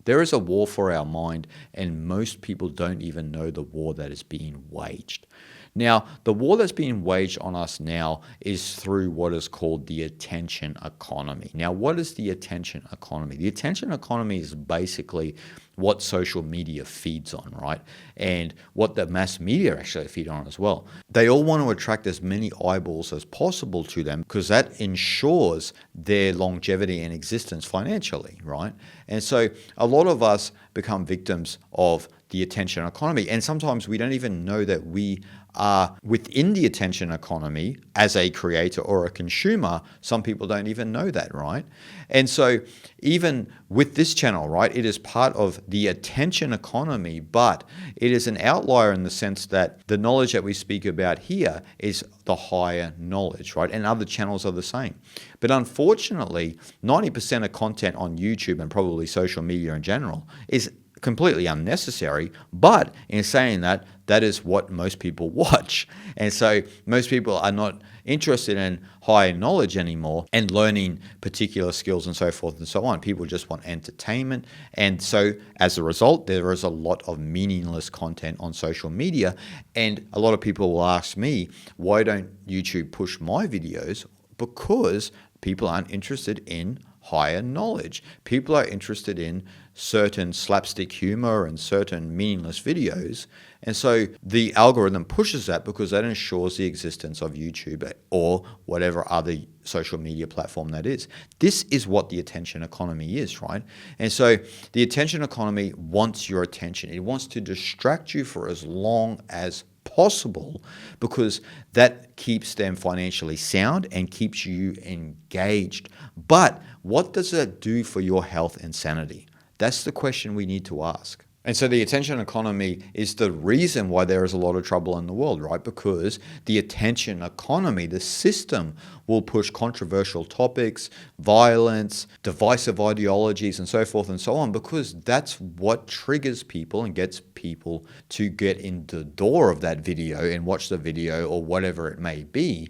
There is a war for our mind, and most people don't even know the war that is being waged. Now, the war that's being waged on us now is through what is called the attention economy. Now, what is the attention economy? The attention economy is basically what social media feeds on, right? And what the mass media actually feed on as well. They all want to attract as many eyeballs as possible to them because that ensures their longevity and existence financially, right? And so a lot of us become victims of the attention economy. And sometimes we don't even know that we are within the attention economy as a creator or a consumer. Some people don't even know that, right? And so even with this channel, right, it is part of the attention economy, but it is an outlier in the sense that the knowledge that we speak about here is the higher knowledge, right? And other channels are the same. But unfortunately, 90% of content on YouTube and probably social media in general is completely unnecessary, but in saying that, that is what most people watch. And so most people are not interested in higher knowledge anymore and learning particular skills and so forth and so on. People just want entertainment. And so as a result, there is a lot of meaningless content on social media. And a lot of people will ask me, why don't YouTube push my videos? Because people aren't interested in higher knowledge. People are interested in certain slapstick humor and certain meaningless videos. And so the algorithm pushes that because that ensures the existence of YouTube or whatever other social media platform that is. This is what the attention economy is, right? And so the attention economy wants your attention. It wants to distract you for as long as possible because that keeps them financially sound and keeps you engaged. But what does that do for your health and sanity? That's the question we need to ask. And so the attention economy is the reason why there is a lot of trouble in the world, right? Because the attention economy, the system, will push controversial topics, violence, divisive ideologies, and so forth and so on, because that's what triggers people and gets people to get in the door of that video and watch the video or whatever it may be.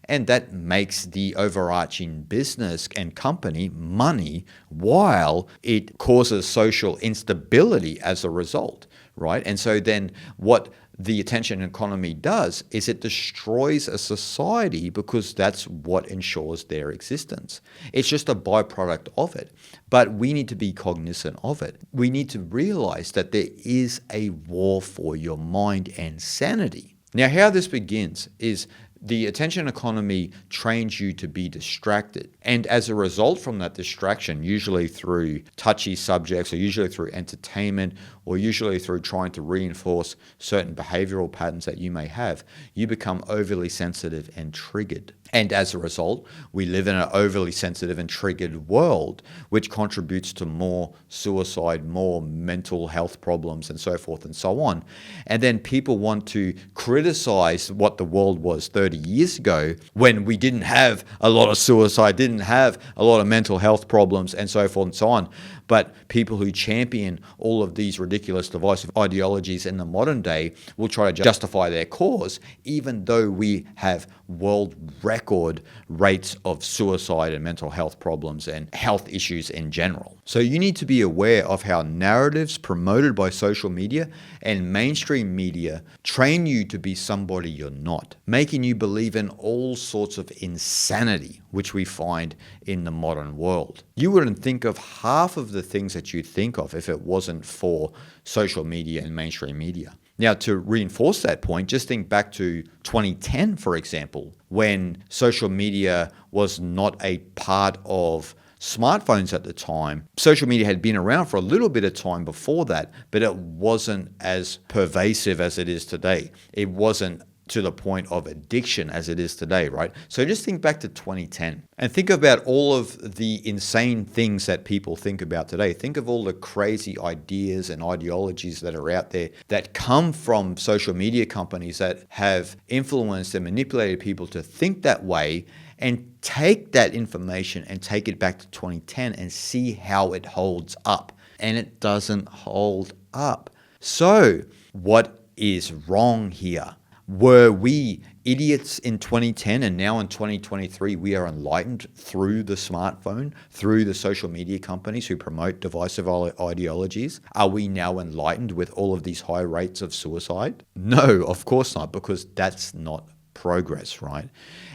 And that makes the overarching business and company money while it causes social instability as a result, right? And so then what the attention economy does is it destroys a society because that's what ensures their existence. It's just a byproduct of it. But we need to be cognizant of it. We need to realize that there is a war for your mind and sanity. Now, how this begins is the attention economy trains you to be distracted. And as a result from that distraction, usually through touchy subjects or usually through entertainment or usually through trying to reinforce certain behavioral patterns that you may have, you become overly sensitive and triggered. And as a result, we live in an overly sensitive and triggered world, which contributes to more suicide, more mental health problems, and so forth and so on. And then people want to criticize what the world was 30 years ago when we didn't have a lot of suicide, didn't have a lot of mental health problems, and so forth and so on. But people who champion all of these ridiculous divisive ideologies in the modern day will try to justify their cause, even though we have world record rates of suicide and mental health problems and health issues in general. So you need to be aware of how narratives promoted by social media and mainstream media train you to be somebody you're not, making you believe in all sorts of insanity, which we find in the modern world. You wouldn't think of half of the things that you think of if it wasn't for social media and mainstream media. Now, to reinforce that point, just think back to 2010, for example, when social media was not a part of smartphones at the time. Social media had been around for a little bit of time before that, but it wasn't as pervasive as it is today. It wasn't to the point of addiction as it is today, right? So just think back to 2010 and think about all of the insane things that people think about today. Think of all the crazy ideas and ideologies that are out there that come from social media companies that have influenced and manipulated people to think that way, and take that information and take it back to 2010 and see how it holds up. And it doesn't hold up. So what is wrong here? Were we idiots in 2010 and now in 2023 we are enlightened through the smartphone, through the social media companies who promote divisive ideologies? Are we now enlightened with all of these high rates of suicide? No, of course not, because that's not progress, right?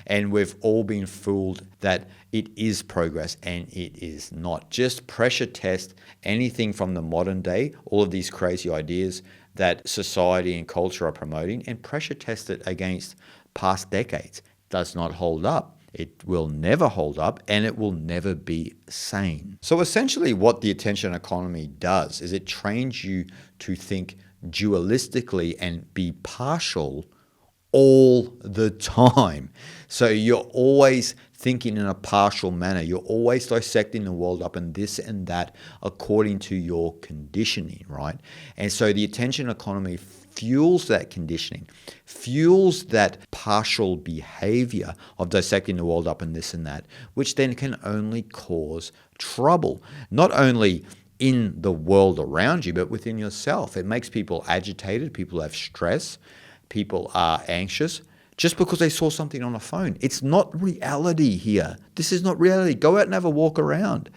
And we've all been fooled that it is progress, and it is not. Just pressure test anything from the modern day, all of these crazy ideas that society and culture are promoting, and pressure test it against past decades. Does not hold up. It will never hold up, and it will never be sane. So essentially what the attention economy does is it trains you to think dualistically and be partial all the time. So you're always thinking in a partial manner. You're always dissecting the world up in this and that according to your conditioning, right? And so the attention economy fuels that conditioning, fuels that partial behavior of dissecting the world up in this and that, which then can only cause trouble, not only in the world around you, but within yourself. It makes people agitated, people have stress, people are anxious just because they saw something on a phone. It's not reality here. This is not reality. Go out and have a walk around.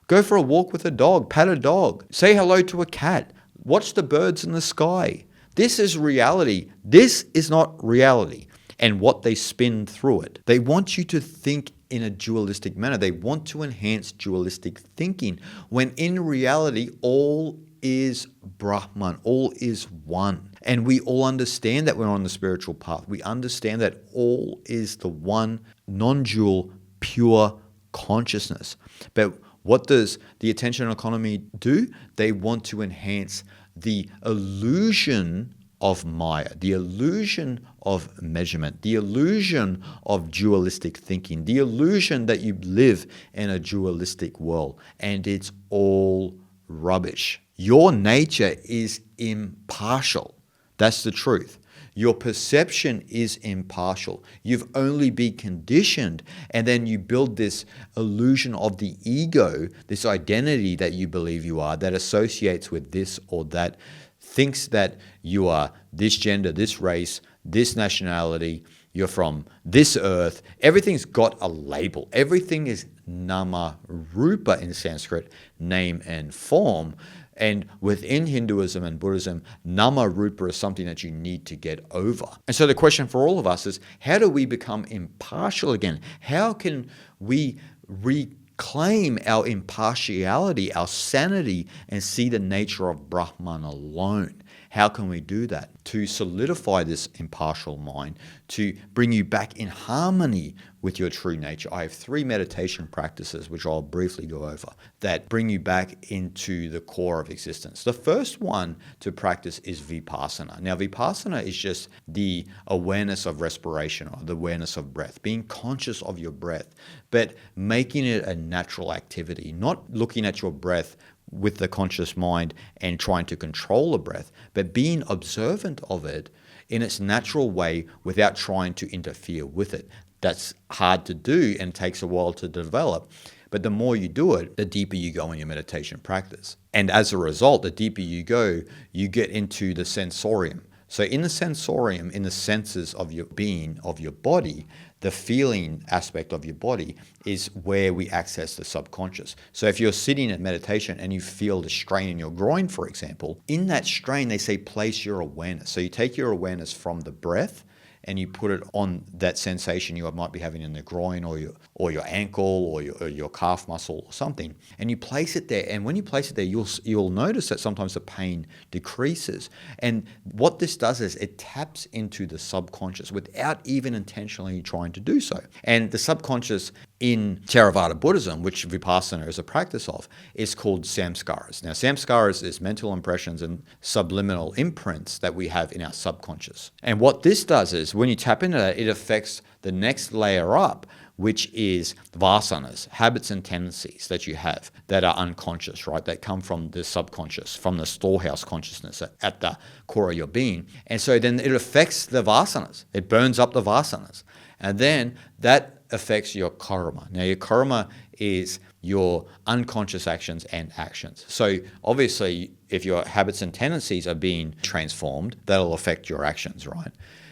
Go for a walk with a dog, pat a dog, say hello to a cat, watch the birds in the sky. This is reality. This is not reality. And what they spin through it. They want you to think in a dualistic manner. They want to enhance dualistic thinking when in reality, all is Brahman, all is one. And we all understand that we're on the spiritual path. We understand that all is the one non-dual, pure consciousness. But what does the attention economy do? They want to enhance the illusion of Maya, the illusion of measurement, the illusion of dualistic thinking, the illusion that you live in a dualistic world. And it's all rubbish. Your nature is impartial. That's the truth. Your perception is impartial. You've only been conditioned, and then you build this illusion of the ego, this identity that you believe you are, that associates with this or that, thinks that you are this gender, this race, this nationality, you're from this earth. Everything's got a label. Everything is nama rupa in Sanskrit, name and form. And within Hinduism and Buddhism, nama rupa is something that you need to get over. And so the question for all of us is, how do we become impartial again? How can we reclaim our impartiality, our sanity, and see the nature of Brahman alone? How can we do that? To solidify this impartial mind, to bring you back in harmony with your true nature. I have 3 meditation practices, which I'll briefly go over, that bring you back into the core of existence. The first one to practice is vipassana. Now, vipassana is just the awareness of respiration, or the awareness of breath, being conscious of your breath, but making it a natural activity, not looking at your breath with the conscious mind and trying to control the breath, but being observant of it in its natural way without trying to interfere with it. That's hard to do and takes a while to develop. But the more you do it, the deeper you go in your meditation practice. And as a result, the deeper you go, you get into the sensorium. So in the sensorium, in the senses of your being, of your body, the feeling aspect of your body is where we access the subconscious. So if you're sitting at meditation and you feel the strain in your groin, for example, in that strain, they say place your awareness. So you take your awareness from the breath and you put it on that sensation you might be having in the groin or your ankle or your calf muscle or something, and you place it there. And when you place it there, you'll notice that sometimes the pain decreases. And what this does is it taps into the subconscious without even intentionally trying to do so. And the subconscious in Theravada Buddhism, which Vipassana is a practice of, is called samskaras. Now, samskaras is mental impressions and subliminal imprints that we have in our subconscious. And what this does is when you tap into that, it affects the next layer up, which is vasanas, habits and tendencies that you have that are unconscious, right? That come from the subconscious, from the storehouse consciousness at the core of your being. And so then it affects the vasanas. It burns up the vasanas. And then that affects your karma. Now, your karma is your unconscious actions and actions. So obviously, if your habits and tendencies are being transformed, that'll affect your actions, right?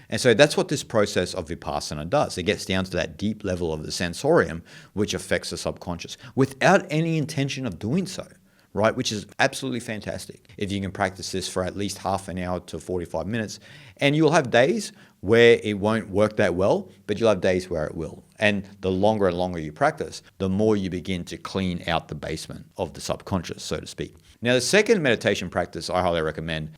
And so that's what this process of Vipassana does. It gets down to that deep level of the sensorium, which affects the subconscious without any intention of doing so, right? Which is absolutely fantastic. If you can practice this for at least half an hour to 45 minutes, and you'll have days where it won't work that well, but you'll have days where it will. And the longer and longer you practice, the more you begin to clean out the basement of the subconscious, so to speak. Now, the second meditation practice I highly recommend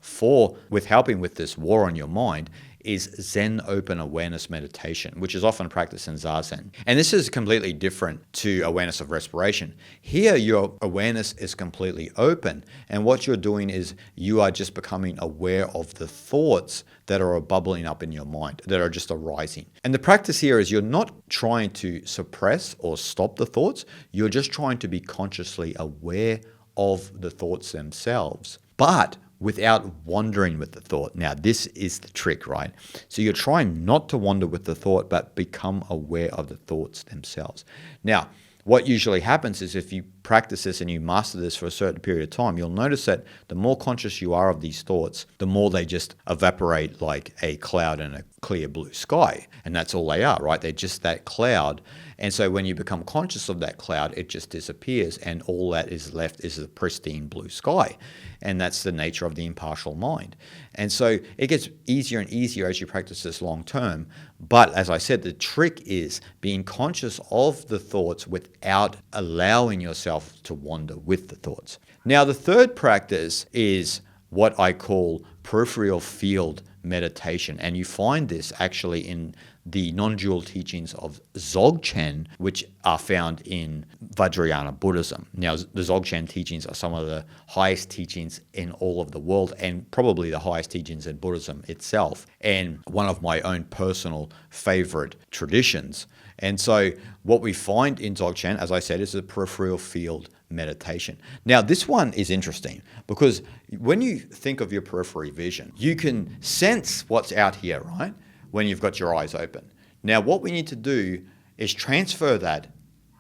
with helping with this war on your mind is Zen open awareness meditation, which is often practiced in Zazen. And this is completely different to awareness of respiration. Here, your awareness is completely open. And what you're doing is you are just becoming aware of the thoughts that are bubbling up in your mind, that are just arising. And the practice here is you're not trying to suppress or stop the thoughts. You're just trying to be consciously aware of the thoughts themselves, but without wandering with the thought. Now, this is the trick, right? So you're trying not to wander with the thought, but become aware of the thoughts themselves. Now, what usually happens is if you practice this and you master this for a certain period of time, you'll notice that the more conscious you are of these thoughts, the more they just evaporate like a cloud in a clear blue sky. And that's all they are, right? They're just that cloud. And so when you become conscious of that cloud, it just disappears, and all that is left is a pristine blue sky. And that's the nature of the impartial mind. And so it gets easier and easier as you practice this long term. But as I said, the trick is being conscious of the thoughts without allowing yourself to wander with the thoughts. Now, the third practice is what I call peripheral field meditation. And you find this actually in the non-dual teachings of Dzogchen, which are found in Vajrayana Buddhism. Now, the Dzogchen teachings are some of the highest teachings in all of the world, and probably the highest teachings in Buddhism itself, and one of my own personal favorite traditions. And so what we find in Dzogchen, as I said, is a peripheral field meditation. Now, this one is interesting because when you think of your periphery vision, you can sense what's out here, right? When you've got your eyes open. Now, what we need to do is transfer that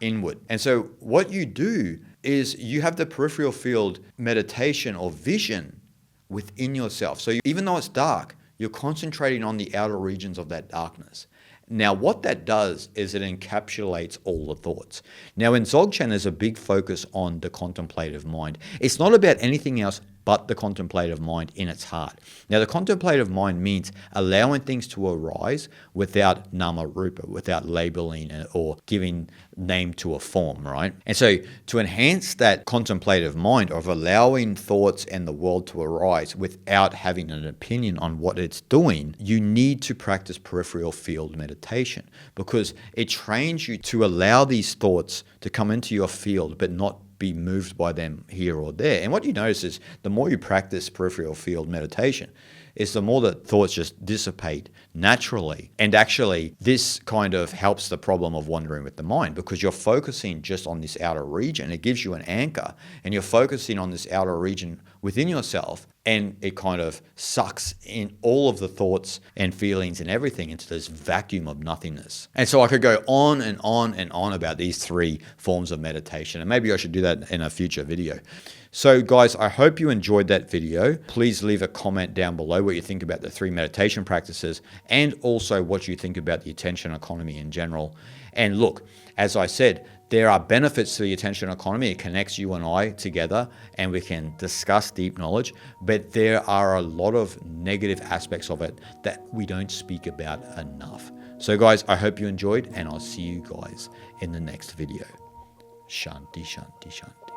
inward. And so what you do is you have the peripheral field meditation or vision within yourself. So even though it's dark, you're concentrating on the outer regions of that darkness. Now, what that does is it encapsulates all the thoughts. Now, in Dzogchen, there's a big focus on the contemplative mind. It's not about anything else but the contemplative mind in its heart. Now, the contemplative mind means allowing things to arise without nama rupa, without labeling or giving name to a form, right? And so to enhance that contemplative mind of allowing thoughts and the world to arise without having an opinion on what it's doing, you need to practice peripheral field meditation because it trains you to allow these thoughts to come into your field but not be moved by them here or there. And what you notice is the more you practice peripheral field meditation, is the more that thoughts just dissipate naturally. And actually, this kind of helps the problem of wandering with the mind because you're focusing just on this outer region. It gives you an anchor, and you're focusing on this outer region within yourself, and it kind of sucks in all of the thoughts and feelings and everything into this vacuum of nothingness. And so I could go on and on and on about these three forms of meditation, and maybe I should do that in a future video. So guys, I hope you enjoyed that video. Please leave a comment down below what you think about the three meditation practices and also what you think about the attention economy in general. And look, as I said, there are benefits to the attention economy. It connects you and I together and we can discuss deep knowledge, but there are a lot of negative aspects of it that we don't speak about enough. So guys, I hope you enjoyed, and I'll see you guys in the next video. Shanti, Shanti, Shanti.